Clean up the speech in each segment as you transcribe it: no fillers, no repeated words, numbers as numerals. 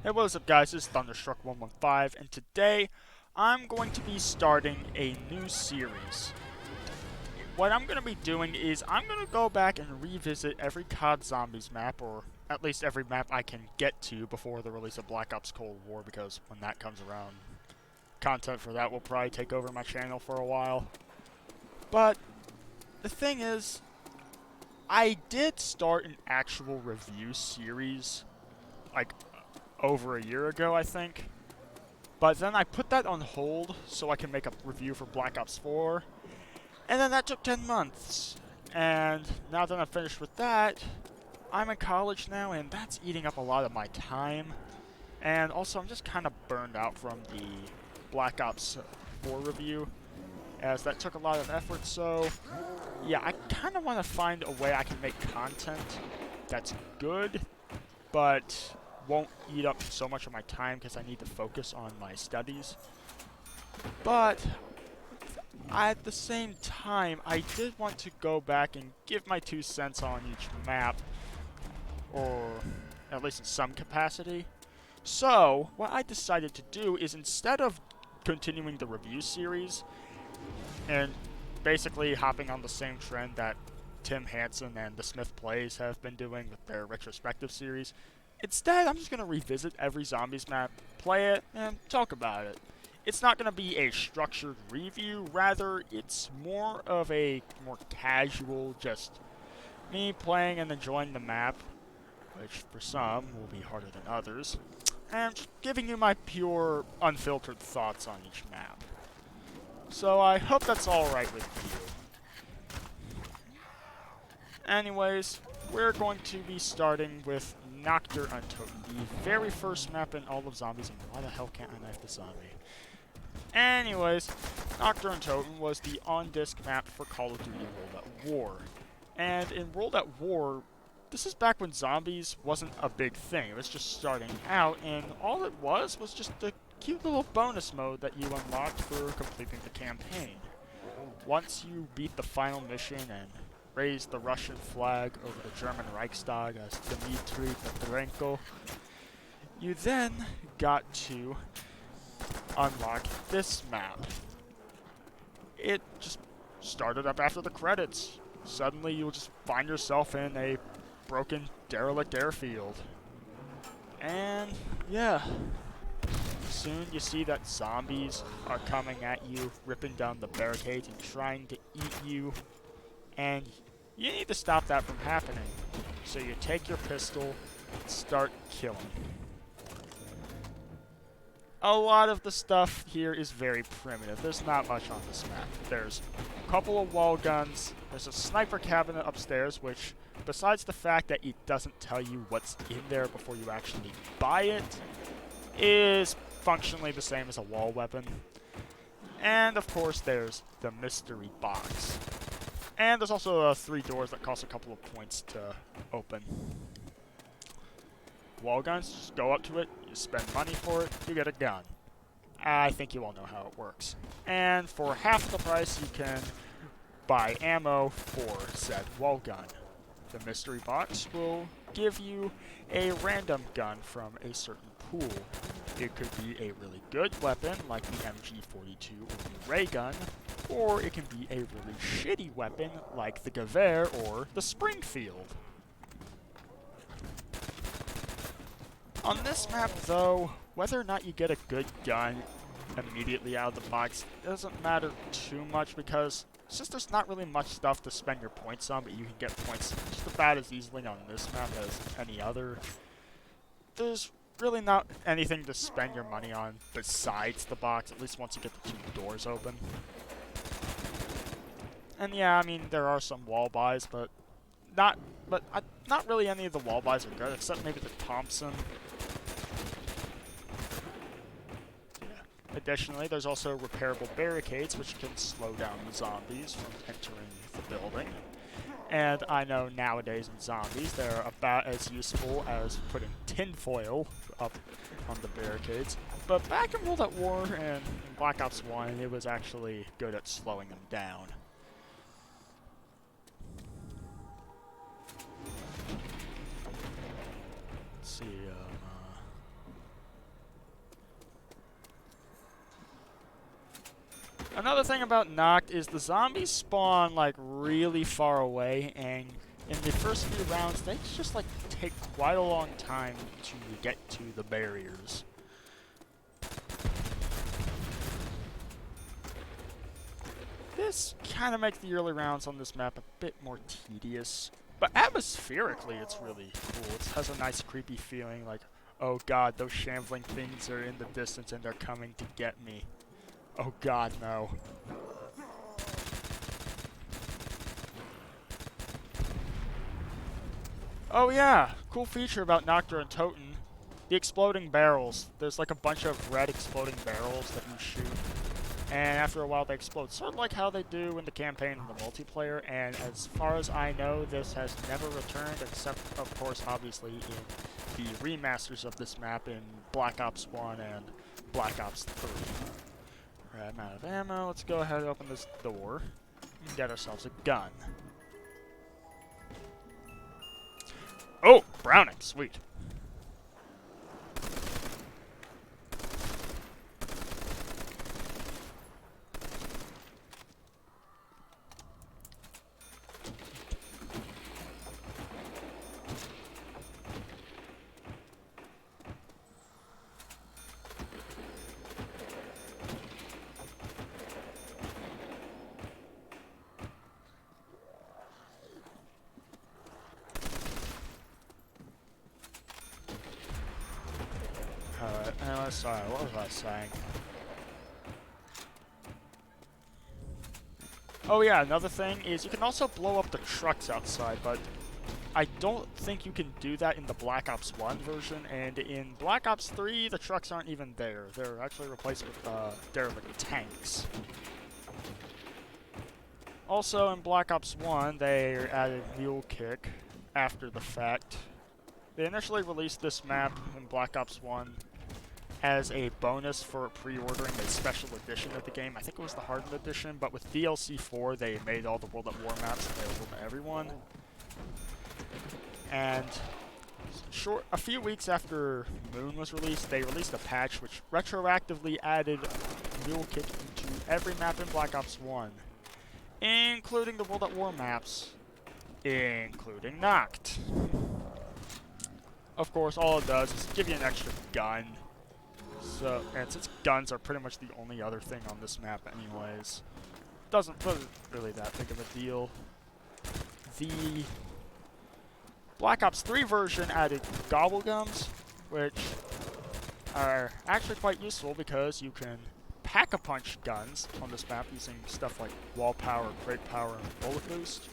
Hey, what is up guys, this is Thunderstruck115 and today I'm going to be starting a new series. What I'm going to be doing is I'm going to go back and revisit every COD Zombies map, or at least every map I can get to before the release of Black Ops Cold War, because when that comes around, content for that will probably take over my channel for a while. But the thing is, I did start an actual review series like over a year ago, I think. But then I put that on hold so I can make a review for Black Ops 4. And then that took 10 months. And now that I'm finished with that, I'm in college now, and that's eating up a lot of my time. And also, I'm just kind of burned out from the Black Ops 4 review, as that took a lot of effort. So, yeah, I kind of want to find a way I can make content that's good, but won't eat up so much of my time because I need to focus on my studies. But at the same time, I did want to go back and give my 2 cents on each map, or at least in some capacity. So, what I decided to do is, instead of continuing the review series and basically hopping on the same trend that Tim Hansen and The Smith Plays have been doing with their retrospective series, instead, I'm just going to revisit every Zombies map, play it, and talk about it. It's not going to be a structured review, rather, it's more of a more casual, just me playing and enjoying the map, which for some will be harder than others, and just giving you my pure, unfiltered thoughts on each map. So I hope that's alright with you. Anyways, we're going to be starting with Nacht Der Untoten, the very first map in all of Zombies, and why the hell can't I knife the zombie? Anyways, Nacht Der Untoten was the on-disc map for Call of Duty World at War. And in World at War, this is back when Zombies wasn't a big thing. It was just starting out, and all it was just a cute little bonus mode that you unlocked for completing the campaign. Once you beat the final mission and raised the Russian flag over the German Reichstag as Dmitry Petrenko, you then got to unlock this map. It just started up after the credits. Suddenly you'll just find yourself in a broken, derelict airfield. And yeah, soon you see that zombies are coming at you, ripping down the barricades and trying to eat you. And you need to stop that from happening. So you take your pistol and start killing. A lot of the stuff here is very primitive. There's not much on this map. There's a couple of wall guns. There's a sniper cabinet upstairs, which, besides the fact that it doesn't tell you what's in there before you actually buy it, is functionally the same as a wall weapon. And of course, there's the mystery box. And there's also 3 doors that cost a couple of points to open. Wall guns, just go up to it, you spend money for it, you get a gun. I think you all know how it works. And for half the price, you can buy ammo for said wall gun. The mystery box will give you a random gun from a certain pool. It could be a really good weapon, like the MG42 or the ray gun, or it can be a really shitty weapon, like the Gewehr or the Springfield. On this map, though, whether or not you get a good gun immediately out of the box doesn't matter too much, because since there's not really much stuff to spend your points on, but you can get points just about as easily on this map as any other, there's really not anything to spend your money on besides the box, at least once you get the 2 doors open. And yeah, I mean, there are some wall buys, but not really any of the wall buys are good, except maybe the Thompson. Additionally, there's also repairable barricades, which can slow down the zombies from entering the building. And I know nowadays in Zombies, they're about as useful as putting tinfoil up on the barricades. But back in World at War and in Black Ops 1, it was actually good at slowing them down. Let's see, Another thing about Nacht is the zombies spawn like really far away, and in the first few rounds they just like take quite a long time to get to the barriers. This kind of makes the early rounds on this map a bit more tedious, but atmospherically it's really cool. It has a nice creepy feeling like, oh god, those shambling things are in the distance and they're coming to get me. Oh god, no. Oh yeah, cool feature about Nacht Der Untoten, the exploding barrels. There's like a bunch of red exploding barrels that you shoot, and after a while they explode, sort of like how they do in the campaign and the multiplayer, and as far as I know, this has never returned, except, of course, obviously in the remasters of this map in Black Ops 1 and Black Ops 3. Alright, I'm out of ammo. Let's go ahead and open this door and get ourselves a gun. Oh, Browning, sweet. Sorry, what was I saying? Oh yeah, another thing is you can also blow up the trucks outside, but I don't think you can do that in the Black Ops 1 version, and in Black Ops 3, the trucks aren't even there. They're actually replaced with derelict tanks. Also, in Black Ops 1, they added Mule Kick after the fact. They initially released this map in Black Ops 1 as a bonus for pre-ordering a special edition of the game. I think it was the Hardened Edition, but with DLC 4, they made all the World at War maps available to everyone. And a few weeks after Moon was released, they released a patch which retroactively added Mule Kick into every map in Black Ops 1, including the World at War maps, including Nacht. Of course, all it does is give you an extra gun. So, and since guns are pretty much the only other thing on this map anyways, wasn't really that big of a deal. The Black Ops 3 version added Gobble Gums, which are actually quite useful because you can pack-a-punch guns on this map using stuff like wall power, crate power, and bullet boost.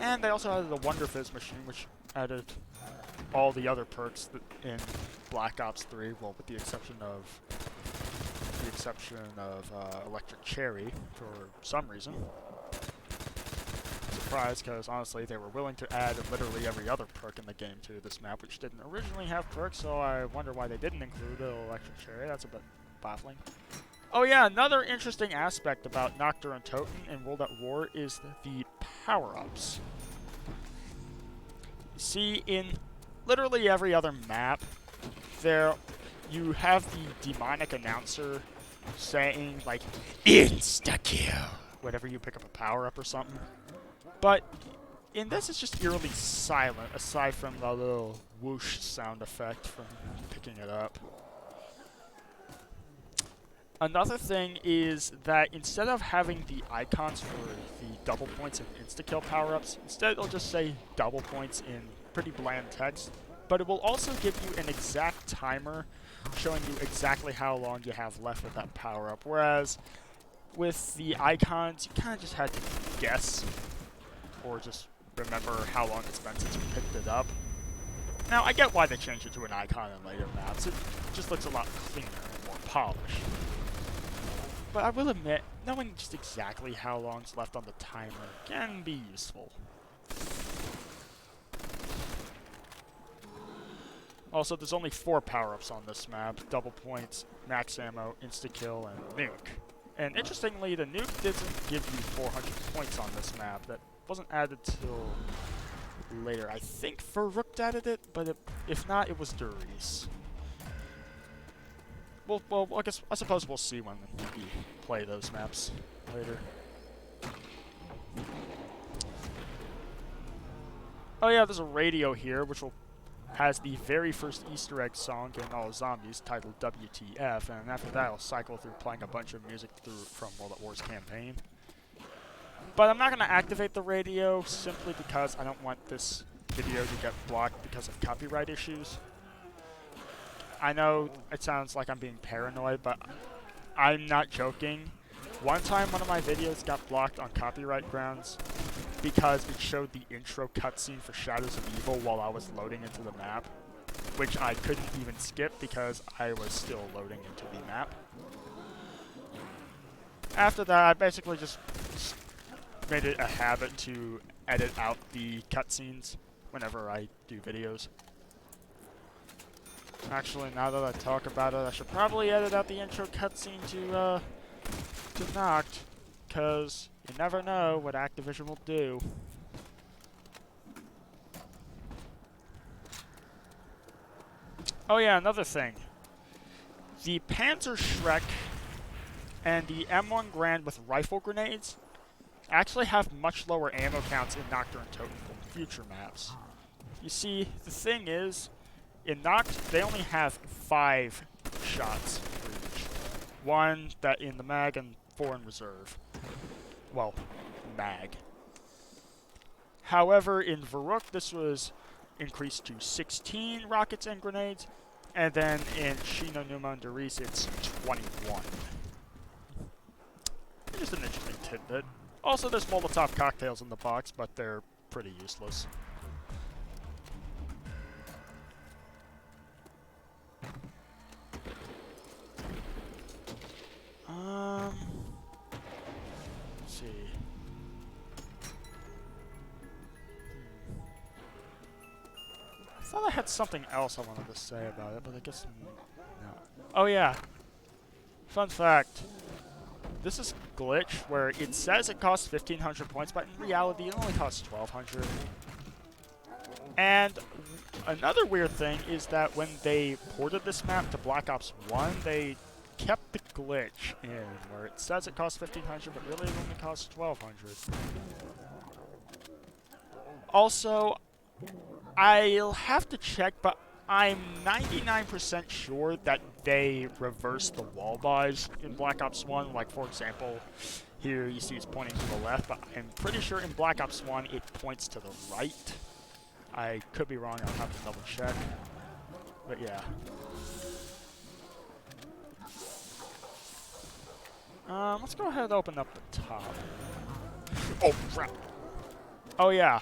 And they also added the Wonder Fizz machine, which added all the other perks that in Black Ops 3, well, with the exception of Electric Cherry for some reason. Surprised, because honestly, they were willing to add literally every other perk in the game to this map, which didn't originally have perks, so I wonder why they didn't include Electric Cherry. That's a bit baffling. Oh yeah, another interesting aspect about Nacht Der Untoten in World at War is the power-ups. See, in literally every other map, you have the demonic announcer saying, like, insta-kill, whenever you pick up a power-up or something. But in this, it's just eerily silent, aside from the little whoosh sound effect from picking it up. Another thing is that instead of having the icons for the double points and insta-kill power-ups, instead it'll just say double points in pretty bland text, but it will also give you an exact timer showing you exactly how long you have left with that power-up, whereas with the icons, you kind of just had to guess, or just remember how long it's been since you picked it up. Now, I get why they changed it to an icon in later maps. It just looks a lot cleaner and more polished. But I will admit, knowing just exactly how long's left on the timer can be useful. Also, there's only 4 power-ups on this map: double points, max ammo, insta-kill, and nuke. And interestingly, the nuke doesn't give you 400 points on this map. That wasn't added till later. I think Farouk added it, but if not, it was Duri's. well, I suppose we'll see when we play those maps later. Oh yeah, there's a radio here, which has the very first Easter egg song in All Zombies, titled WTF, and after that I'll cycle through playing a bunch of music from World at War's campaign. But I'm not going to activate the radio simply because I don't want this video to get blocked because of copyright issues. I know it sounds like I'm being paranoid, but I'm not joking. One time one of my videos got blocked on copyright grounds because it showed the intro cutscene for Shadows of Evil while I was loading into the map, which I couldn't even skip because I was still loading into the map. After that, I basically just made it a habit to edit out the cutscenes whenever I do videos. Actually, now that I talk about it, I should probably edit out the intro cutscene to Nacht, because you never know what Activision will do. Oh yeah, another thing. The Panzer Schreck and the M1 Grand with rifle grenades actually have much lower ammo counts in Nacht Der Untoten than future maps. You see, the thing is, in Nacht, they only have 5 shots for each. 1 that in the mag and 4 in reserve. Well, mag. However, in Varuk, this was increased to 16 rockets and grenades, and then in Shino Numa and Darius, it's 21. Just an interesting tidbit. Also, there's Molotov cocktails in the box, but they're pretty useless. Let's see. I thought I had something else I wanted to say about it, but I guess no. Oh yeah. Fun fact. This is glitch where it says it costs 1,500 points, but in reality it only costs 1,200. And another weird thing is that when they ported this map to Black Ops 1, they kept the glitch in where it says it costs 1,500, but really it only costs 1,200. Also, I'll have to check, but I'm 99% sure that they reversed the wall buys in Black Ops 1. Like, for example, here you see it's pointing to the left, but I'm pretty sure in Black Ops 1 it points to the right. I could be wrong, I'll have to double check. But yeah. Let's go ahead and open up the top. Oh, crap. Oh, yeah.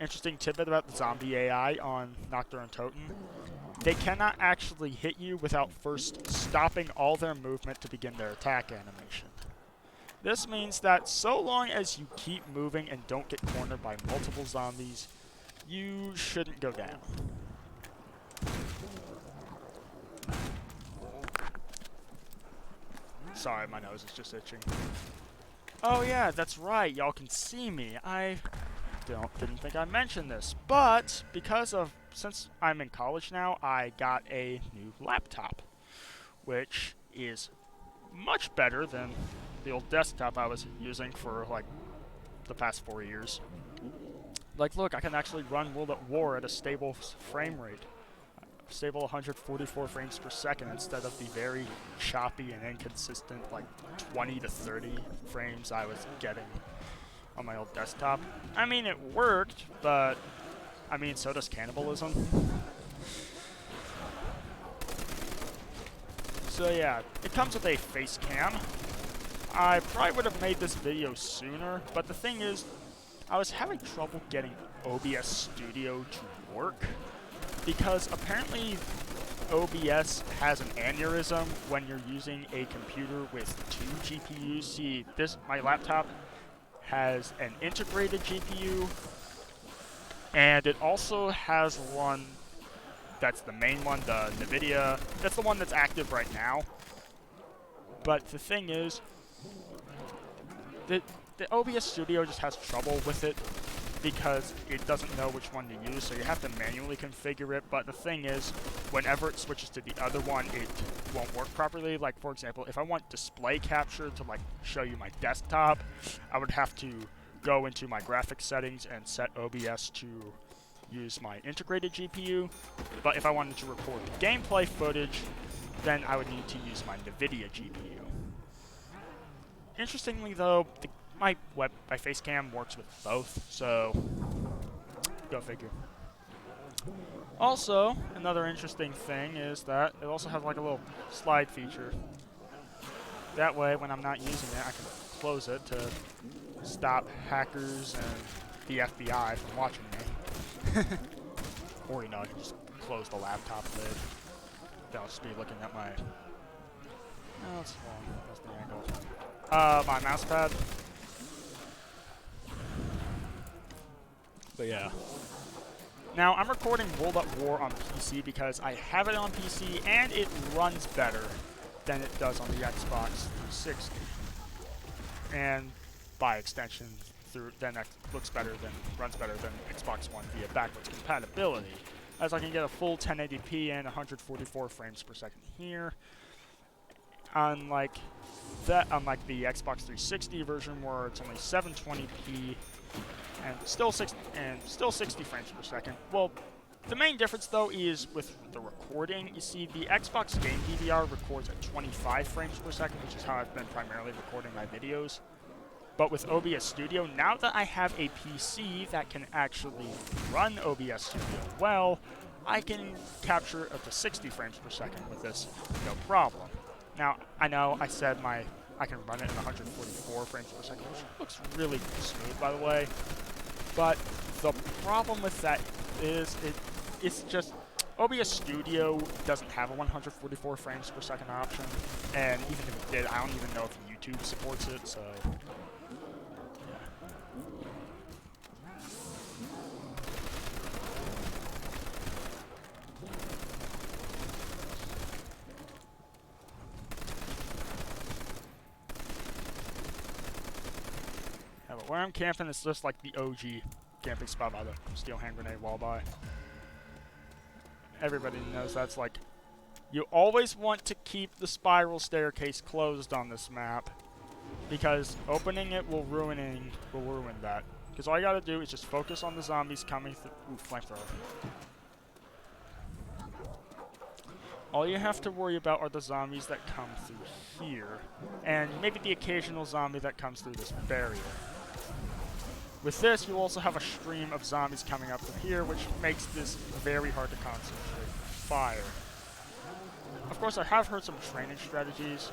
Interesting tidbit about the zombie AI on Nacht Der Untoten. They cannot actually hit you without first stopping all their movement to begin their attack animation. This means that so long as you keep moving and don't get cornered by multiple zombies, you shouldn't go down. Sorry, my nose is just itching. Oh yeah, that's right, y'all can see me. I didn't think I mentioned this, but since I'm in college now, I got a new laptop, which is much better than the old desktop I was using for like the past 4 years. Like, look, I can actually run World at War at a stable frame rate. Stable 144 frames per second instead of the very choppy and inconsistent, like 20 to 30 frames I was getting on my old desktop. I mean, it worked, but I mean, so does cannibalism. So yeah, it comes with a face cam. I probably would have made this video sooner, but the thing is, I was having trouble getting OBS Studio to work because apparently OBS has an aneurysm when you're using a computer with 2 GPUs. See, my laptop has an integrated GPU, and it also has one that's the main one, the NVIDIA. That's the one that's active right now. But the thing is, the OBS Studio just has trouble with it because it doesn't know which one to use, so you have to manually configure it. But the thing is, whenever it switches to the other one, it won't work properly. Like, for example, if I want display capture to like show you my desktop, I would have to go into my graphics settings and set OBS to use my integrated GPU. But if I wanted to record the gameplay footage, then I would need to use my NVIDIA GPU. Interestingly though, my face cam works with both, so go figure. Also, another interesting thing is that it also has like a little slide feature. That way, when I'm not using it, I can close it to stop hackers and the FBI from watching me. Or, you know, I can just close the laptop lid. Then I'll just be looking at my... Oh, that's wrong. That's the angle. My mouse pad. But yeah. Now, I'm recording World at War on PC because I have it on PC and it runs better than it does on the Xbox 360. And by extension, runs better than Xbox One via backwards compatibility, as I can get a full 1080p and 144 frames per second here. Unlike the Xbox 360 version, where it's only 720p and still 60 frames per second. Well, the main difference though is with the recording. You see, the Xbox game DVR records at 25 frames per second, which is how I've been primarily recording my videos. But with OBS Studio, now that I have a PC that can actually run OBS Studio well, I can capture up to 60 frames per second with this, no problem. Now, I know I said I can run it in 144 frames per second, which looks really smooth, by the way. But the problem with that is it's just OBS Studio doesn't have a 144 frames per second option, and even if it did, I don't even know if YouTube supports it, so... But where I'm camping is just like the OG camping spot by the steel hand grenade wall by. Everybody knows that's like, you always want to keep the spiral staircase closed on this map, because opening it will ruin that. Because all you gotta do is just focus on the zombies coming through. Ooh, flamethrower. All you have to worry about are the zombies that come through here, and maybe the occasional zombie that comes through this barrier. With this, you'll also have a stream of zombies coming up from here, which makes this very hard to concentrate fire. Of course, I have heard some training strategies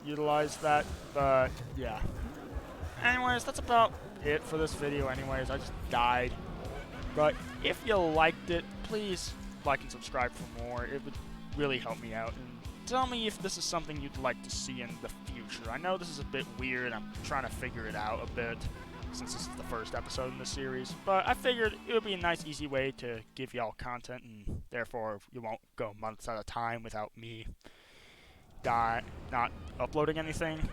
utilize that, but yeah. Anyways, that's about it for this video anyways. I just died. But if you liked it, please like and subscribe for more. It would really help me out. And tell me if this is something you'd like to see in the future. I know this is a bit weird. I'm trying to figure it out a bit, since this is the first episode in the series, but I figured it would be a nice, easy way to give y'all content, and therefore you won't go months at a time without me not uploading anything.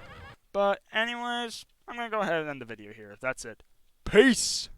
But anyways, I'm gonna go ahead and end the video here. That's it. Peace!